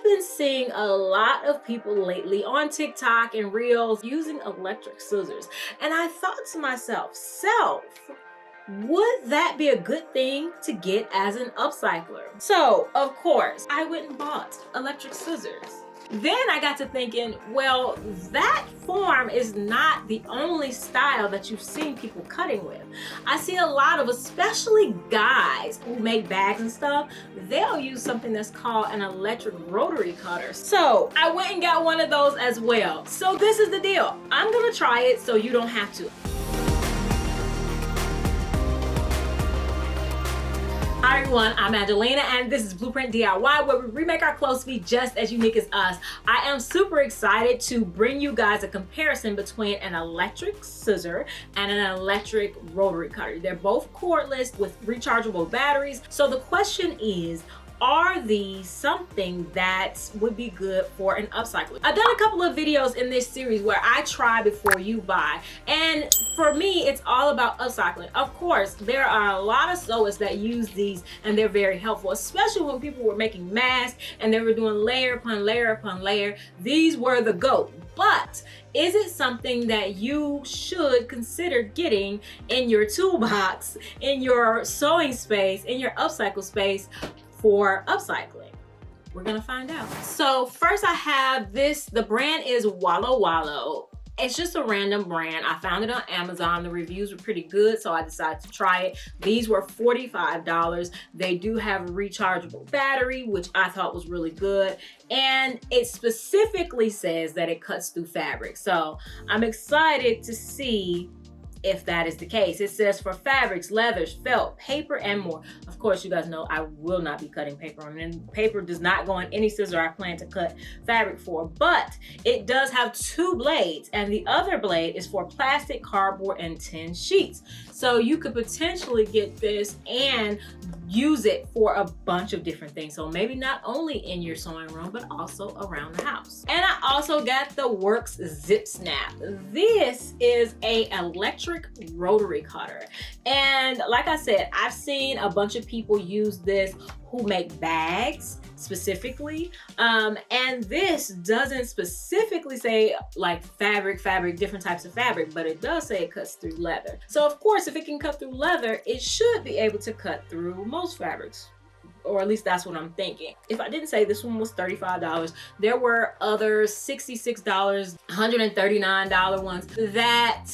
I've been seeing a lot of people lately on TikTok and Reels using electric scissors. And I thought to myself, would that be a good thing to get as an upcycler? So, of course, I went and bought electric scissors. Then I got to thinking, well, that form is not the only style that you've seen people cutting with. I see a lot of, especially guys who make bags and stuff, they'll use something that's called an electric rotary cutter. So I went and got one of those as well. So this is the deal. I'm gonna try it so you don't have to. Hi everyone, I'm Angelina and this is Blueprint DIY, where we remake our clothes to be just as unique as us. I am super excited to bring you guys a comparison between an electric scissor and an electric rotary cutter. They're both cordless with rechargeable batteries. So the question is, are these something that would be good for an upcycler? I've done a couple of videos in this series where I try before you buy. And for me, it's all about upcycling. Of course, there are a lot of sewists that use these and they're very helpful, especially when people were making masks and they were doing layer upon layer upon layer. These were the GOAT. But is it something that you should consider getting in your toolbox, in your sewing space, in your upcycle space for upcycling? We're gonna find out. So first I have this, the brand is Wallow Wallow. It's just a random brand. I found it on Amazon. The reviews were pretty good, so I decided to try it. These were $45. They do have a rechargeable battery, which I thought was really good. And it specifically says that it cuts through fabric. So I'm excited to see if that is the case. It says for fabrics, leathers, felt, paper, and more. Of course, you guys know I will not be cutting paper on, and paper does not go on any scissor I plan to cut fabric for, but it does have two blades, and the other blade is for plastic, cardboard, and tin sheets. So you could potentially get this and use it for a bunch of different things. So maybe not only in your sewing room, but also around the house. And I also got the Works Zip Snap. This is a electric rotary cutter. And like I said, I've seen a bunch of people use this who make bags specifically. And this doesn't specifically say like fabric, different types of fabric, but it does say it cuts through leather. So of course, if it can cut through leather, it should be able to cut through most fabrics. Or at least that's what I'm thinking. If I didn't say this one was $35, there were other $66, $139 ones that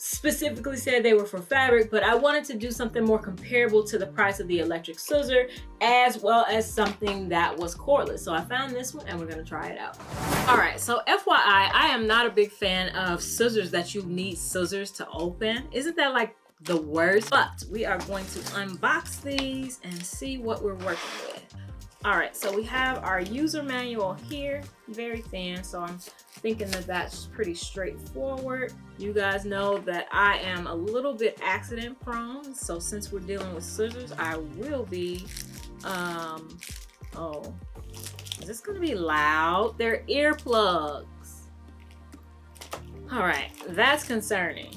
specifically said they were for fabric, but I wanted to do something more comparable to the price of the electric scissor, as well as something that was cordless. So I found this one and we're gonna try it out. All right, so FYI, I am not a big fan of scissors that you need scissors to open. Isn't that like the worst? But we are going to unbox these and see what we're working with. All right, so we have our user manual here, very thin, so I'm thinking that that's pretty straightforward. You guys know that I am a little bit accident prone, so since we're dealing with scissors, I will be, oh, is this gonna be loud? They're earplugs. All right, that's concerning.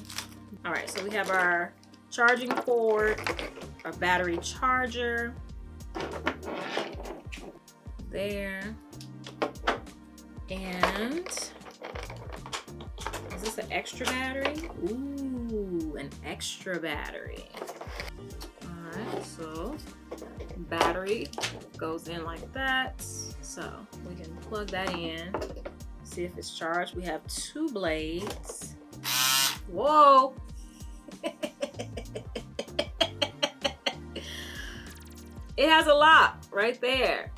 All right, so we have our charging cord, our battery charger, there, and is this an extra battery? Ooh, an extra battery. All right, so battery goes in like that. So we can plug that in, see if it's charged. We have two blades. Whoa. It has a lock right there.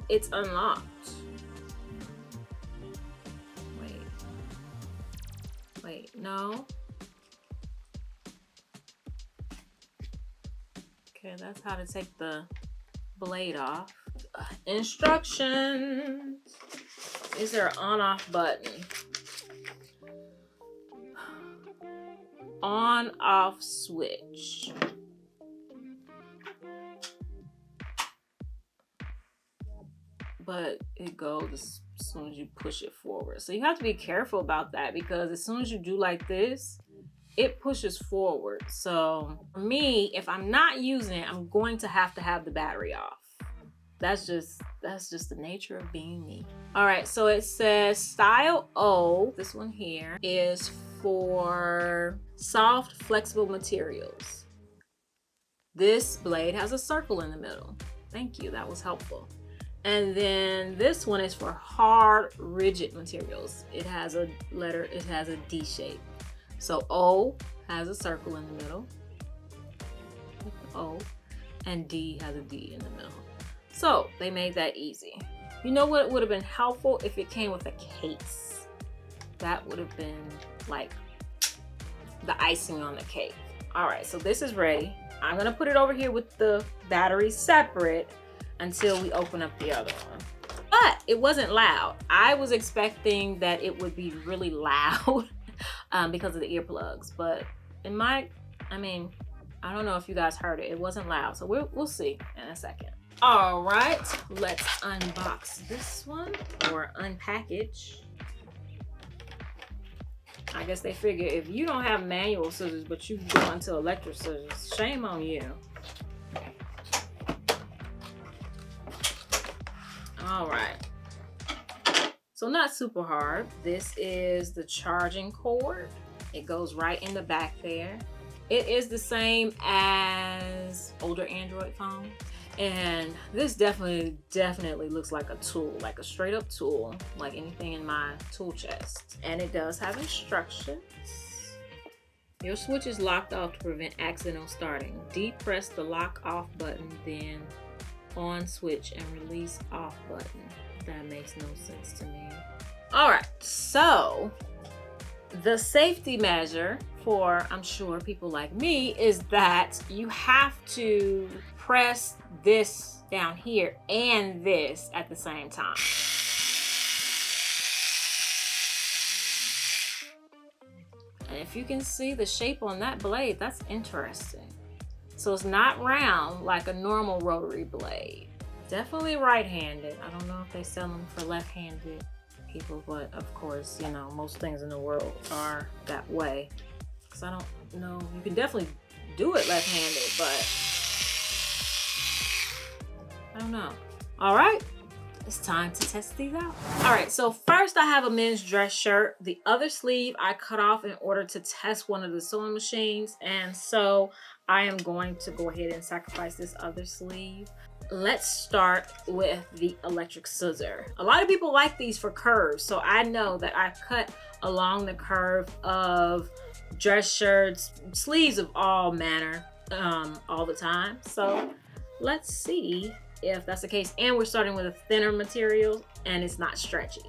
It's unlocked. Wait, no. Okay, that's how to take the blade off. Instructions. Is there an on-off button? On-off switch. But it goes as soon as you push it forward. So you have to be careful about that, because as soon as you do like this, it pushes forward. So for me, if I'm not using it, I'm going to have the battery off. That's just That's just the nature of being me. All right, so it says style O, this one here, is for soft, flexible materials. This blade has a circle in the middle. Thank you, that was helpful. And then this one is for hard, rigid materials. It has a letter, it has a D shape. So O has a circle in the middle, O, and D has a D in the middle. So they made that easy. You know what would have been helpful if it came with a case? That would have been like the icing on the cake. All right, so this is ready. I'm gonna put it over here with the battery separate until we open up the other one. But it wasn't loud. I was expecting that it would be really loud because of the earplugs, but I mean, I don't know if you guys heard it. It wasn't loud, so we'll see in a second. All right, let's unbox this one or unpackage. I guess they figure if you don't have manual scissors, but you go into electric scissors, shame on you. All right. So not super hard. This is the charging cord. It goes right in the back there. It is the same as older Android phone. And this definitely looks like a tool, like a straight up tool, like anything in my tool chest. And it does have instructions. Your switch is locked off to prevent accidental starting. Depress the lock off button, then on switch and release off button. That makes no sense to me. All right, so the safety measure for, I'm sure, people like me is that you have to press this down here and this at the same time. And if you can see the shape on that blade, that's interesting. So it's not round like a normal rotary blade. Definitely right-handed. I don't know if they sell them for left-handed people, but of course, you know, most things in the world are that way. Because I don't know, you can definitely do it left-handed, but I don't know. All right, it's time to test these out. All right, so first I have a men's dress shirt. The other sleeve I cut off in order to test one of the sewing machines. And so I am going to go ahead and sacrifice this other sleeve. Let's start with the electric scissor. A lot of people like these for curves, so I know that I cut along the curve of dress shirts, sleeves of all manner, all the time. So let's see if that's the case. And we're starting with a thinner material and it's not stretchy.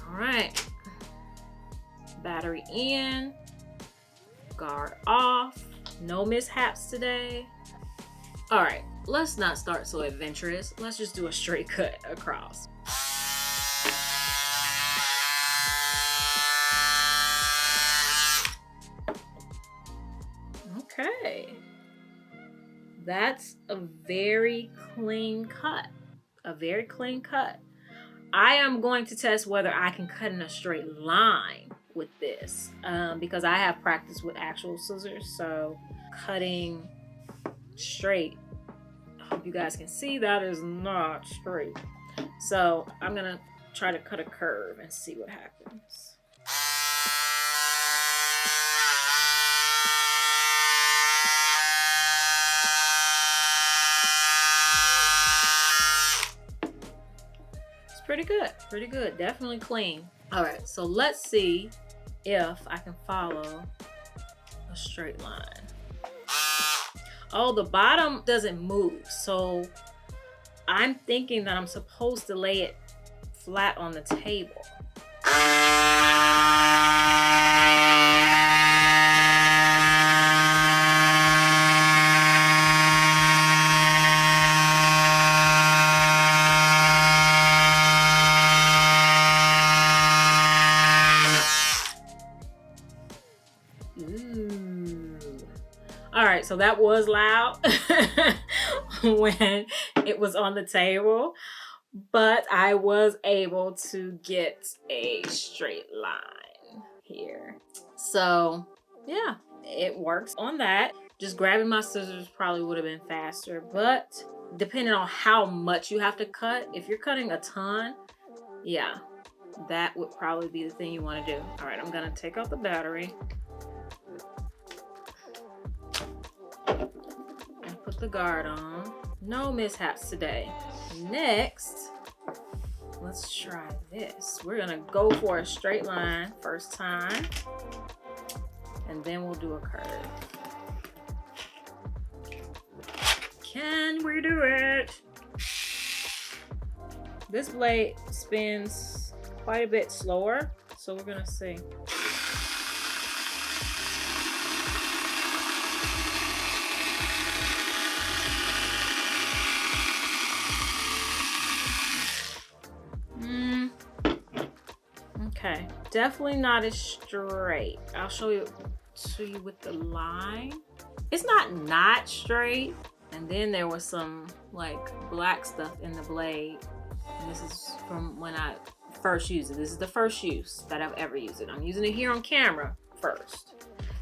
All right, battery in, guard off, no mishaps today. All right, let's not start so adventurous. Let's just do a straight cut across. Okay. That's a very clean cut. A very clean cut. I am going to test whether I can cut in a straight line with this because I have practice with actual scissors, so cutting straight, I hope you guys can see that is not straight. So I'm gonna try to cut a curve and see what happens. It's pretty good, definitely clean. All right, so let's see if I can follow a straight line. Oh, the bottom doesn't move, so I'm thinking that I'm supposed to lay it flat on the table. All right, so that was loud when it was on the table, but I was able to get a straight line here. So yeah, it works on that. Just grabbing my scissors probably would have been faster, but depending on how much you have to cut, if you're cutting a ton, yeah, that would probably be the thing you want to do. All right, I'm gonna take out the battery and put the guard on. No mishaps today. Next, let's try this. We're gonna go for a straight line first time, and then we'll do a curve. Can we do it? This blade spins quite a bit slower, so we're gonna see. Okay, definitely not as straight. I'll show you to you with the line. It's not straight. And then there was some like black stuff in the blade. And this is from when I first used it. This is the first use that I've ever used it. I'm using it here on camera first.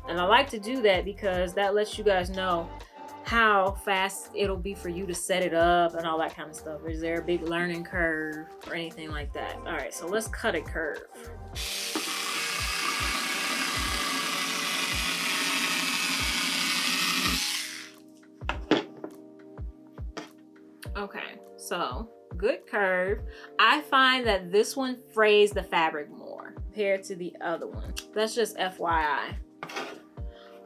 And I like to do that because that lets you guys know how fast it'll be for you to set it up and all that kind of stuff. Is there a big learning curve or anything like that? All right, so let's cut a curve. Okay, so good curve. I find that this one frays the fabric more compared to the other one. That's just FYI.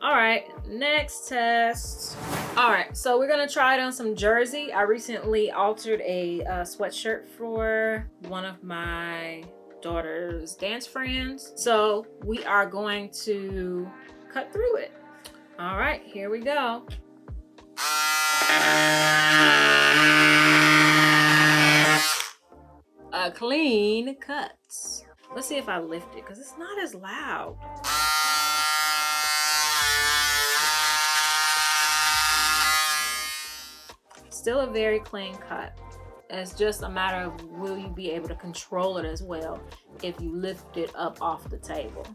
All right, next test. All right, so we're gonna try it on some jersey. I recently altered a sweatshirt for one of my daughter's dance friends. So we are going to cut through it. All right, here we go. A clean cut. Let's see if I lift it because it's not as loud. Still a very clean cut. It's just a matter of will you be able to control it as well if you lift it up off the table.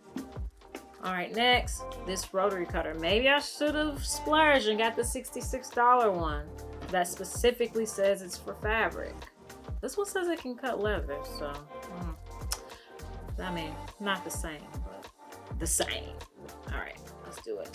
All right, next, this rotary cutter. Maybe I should have splurged and got the $66 one that specifically says it's for fabric. This one says it can cut leather, so I mean, not the same, but the same. All right, let's do it.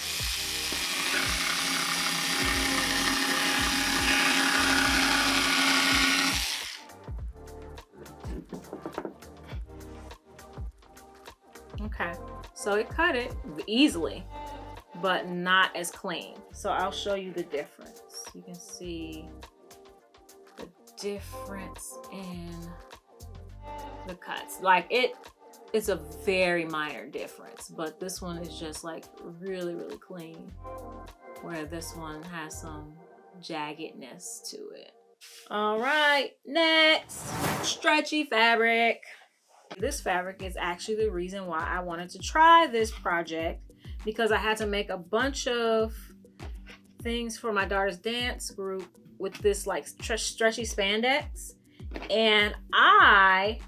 Okay, so it cut it easily, but not as clean. So I'll show you the difference. You can see the difference in the cuts. Like it's a very minor difference, but this one is just like really, really clean, where this one has some jaggedness to it. All right, next, stretchy fabric. This fabric is actually the reason why I wanted to try this project, because I had to make a bunch of things for my daughter's dance group with this like stretchy spandex, and I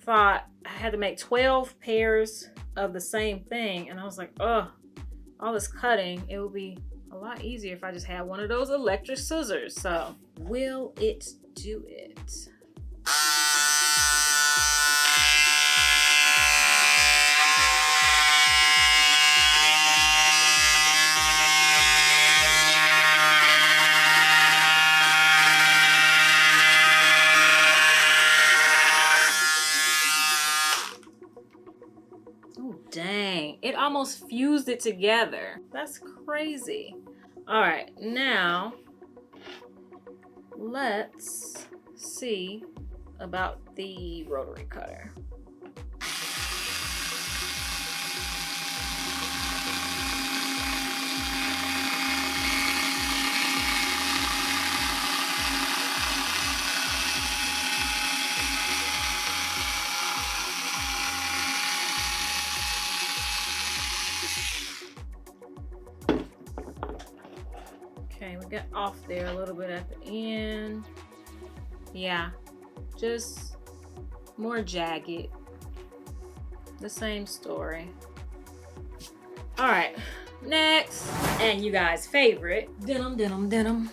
thought I had to make 12 pairs of the same thing, and I was like, oh, all this cutting, it would be a lot easier if I just had one of those electric scissors. So will it do it? Dang, it almost fused it together. That's crazy. All right, now let's see about the rotary cutter. Okay, we got off there a little bit at the end. Yeah, just more jagged. The same story. All right, Next, and you guys' favorite, denim, denim, denim.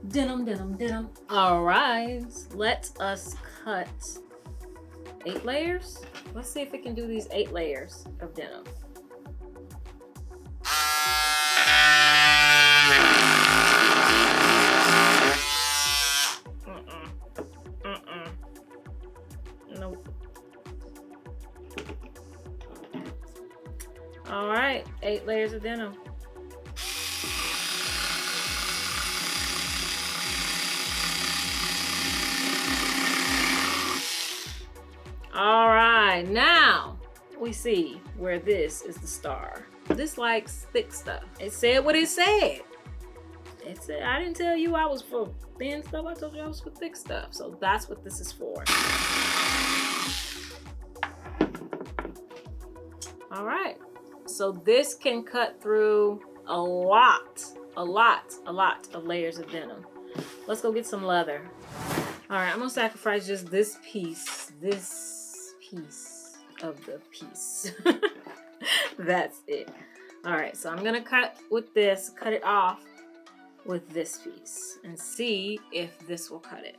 Denim, denim, denim. All right, let us cut 8 layers. Let's see if it can do these 8 layers of denim. Nope. All right, 8 layers of denim. All right, now we see where this is the star. This likes thick stuff. It said what it said. It said, I didn't tell you I was for thin stuff. I told you I was for thick stuff. So that's what this is for. All right, so this can cut through a lot of layers of denim. Let's go get some leather. All right, I'm gonna sacrifice just this piece of the piece. That's it. All right, so I'm gonna cut with this, cut it off with this piece and see if this will cut it.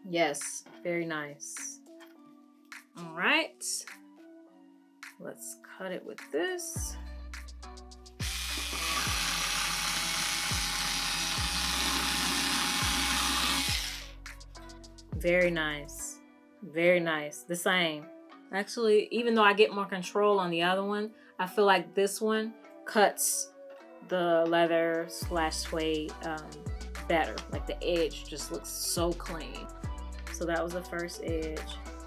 Yes, very nice. All right, let's cut it with this. Very nice, very nice. The same. Actually, even though I get more control on the other one, I feel like this one cuts the leather / suede better. Like the edge just looks so clean. So that was the first edge.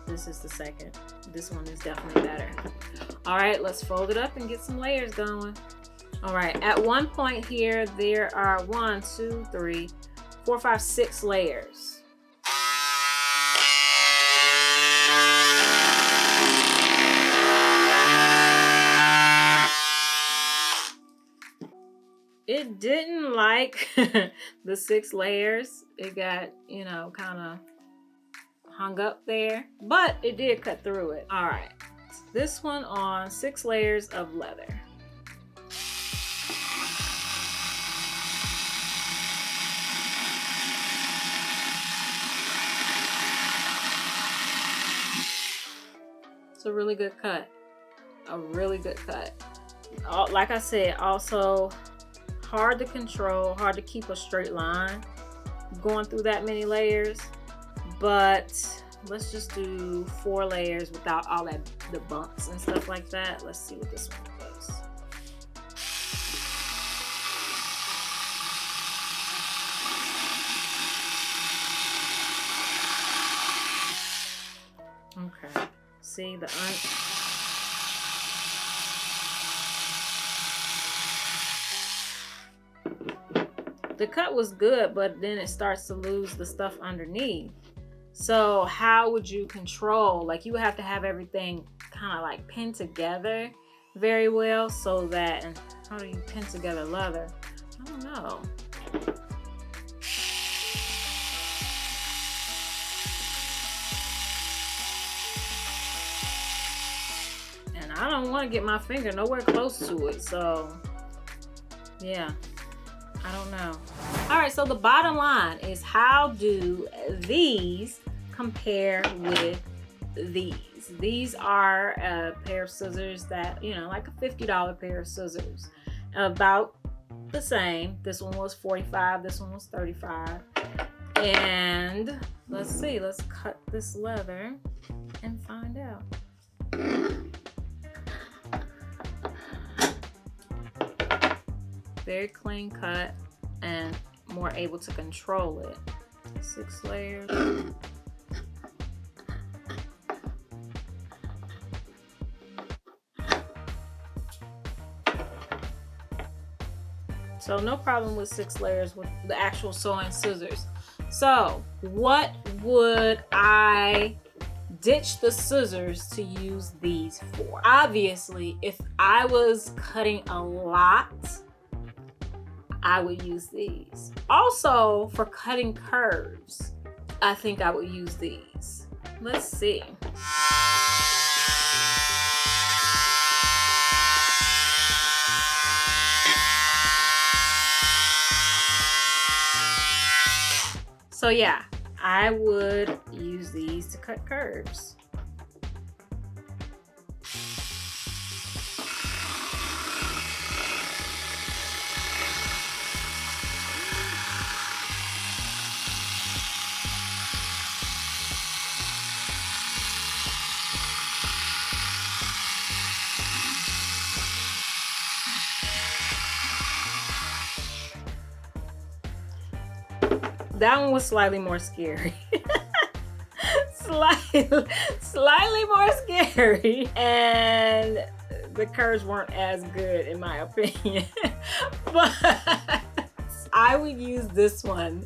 This is the second. This one is definitely better. All right, let's fold it up and get some layers going. All right, at one point here, there are 1, 2, 3, 4, 5, 6 layers. It didn't like the 6 layers. It got, you know, kind of hung up there, but it did cut through it. All right, this one on 6 layers of leather. It's a really good cut. A really good cut. Like I said, also hard to control, hard to keep a straight line going through that many layers. But let's just do 4 layers without all that, the bumps and stuff like that. Let's see what this one does. Okay, see the cut was good, but then it starts to lose the stuff underneath. So how would you control? Like, you would have to have everything kind of like pinned together very well, so that, and how do you pin together leather? I don't know. And I don't want to get my finger nowhere close to it, so yeah, I don't know. All right, so the bottom line is, how do these compare with these? These are a pair of scissors that, you know, like a $50 pair of scissors, about the same. This one was $45, this one was $35. And let's see, let's cut this leather and find out. Very clean cut and more able to control it. 6 layers. So no problem with 6 layers with the actual sewing scissors. So what would I ditch the scissors to use these for? Obviously, if I was cutting a lot, I would use these. Also, for cutting curves, I think I would use these. Let's see. So yeah, I would use these to cut curves. That one was slightly more scary. Slightly more scary, and the curves weren't as good in my opinion. But I would use this one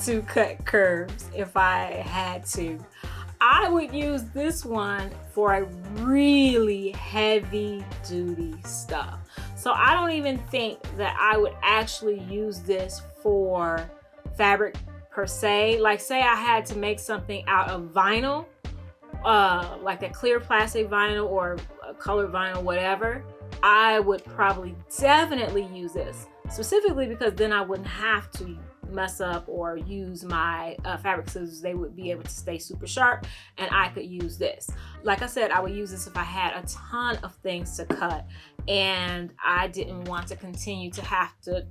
to cut curves if I had to. I would use this one for a really heavy duty stuff. So I don't even think that I would actually use this for fabric per se. Like say I had to make something out of vinyl, like a clear plastic vinyl or a colored vinyl, whatever, I would probably definitely use this, specifically because then I wouldn't have to mess up or use my fabric scissors. They would be able to stay super sharp, and I could use this. Like I said, I would use this if I had a ton of things to cut and I didn't want to continue to have to,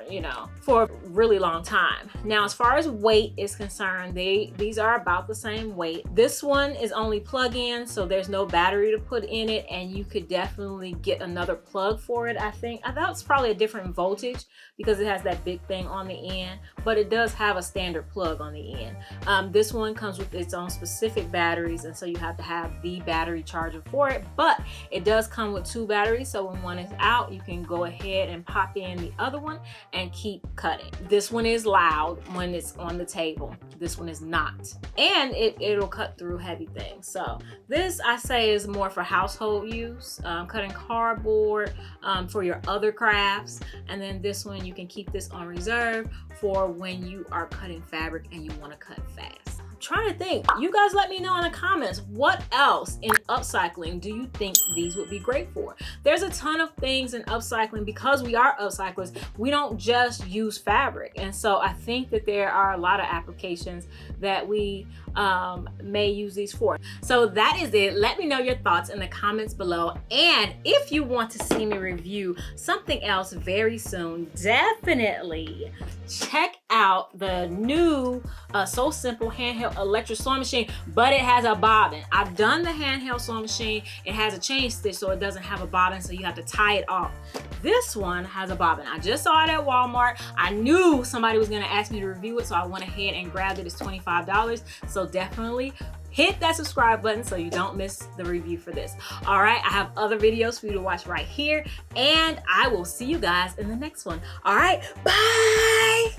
you know, for a really long time. Now, as far as weight is concerned, these are about the same weight. This one is only plug-in, so there's no battery to put in it, and you could definitely get another plug for it, I think. I thought it's probably a different voltage because it has that big thing on the end, but it does have a standard plug on the end. This one comes with its own specific batteries, and so you have to have the battery charger for it, but it does come with 2 batteries, so when one is out, you can go ahead and pop in the other one and keep cutting. This one is loud when it's on the table. This one is not, and it'll cut through heavy things. So this, I say, is more for household use, cutting cardboard, for your other crafts, and then this one you can keep this on reserve for when you are cutting fabric and you want to cut fast. Trying to think, you guys let me know in the comments, what else in upcycling do you think these would be great for? There's a ton of things in upcycling. Because we are upcyclers, we don't just use fabric, and so I think that there are a lot of applications that we may use these for. So that is it. Let me know your thoughts in the comments below, and if you want to see me review something else very soon, definitely check out the new So Simple handheld electric sewing machine, but it has a bobbin. I've done the handheld sewing machine. It has a chain stitch, so it doesn't have a bobbin, so you have to tie it off. This one has a bobbin. I just saw it at Walmart. I knew somebody was gonna ask me to review it, so I went ahead and grabbed it. It's $25, so definitely hit that subscribe button so you don't miss the review for this. All right, I have other videos for you to watch right here, and I will see you guys in the next one. All right, bye.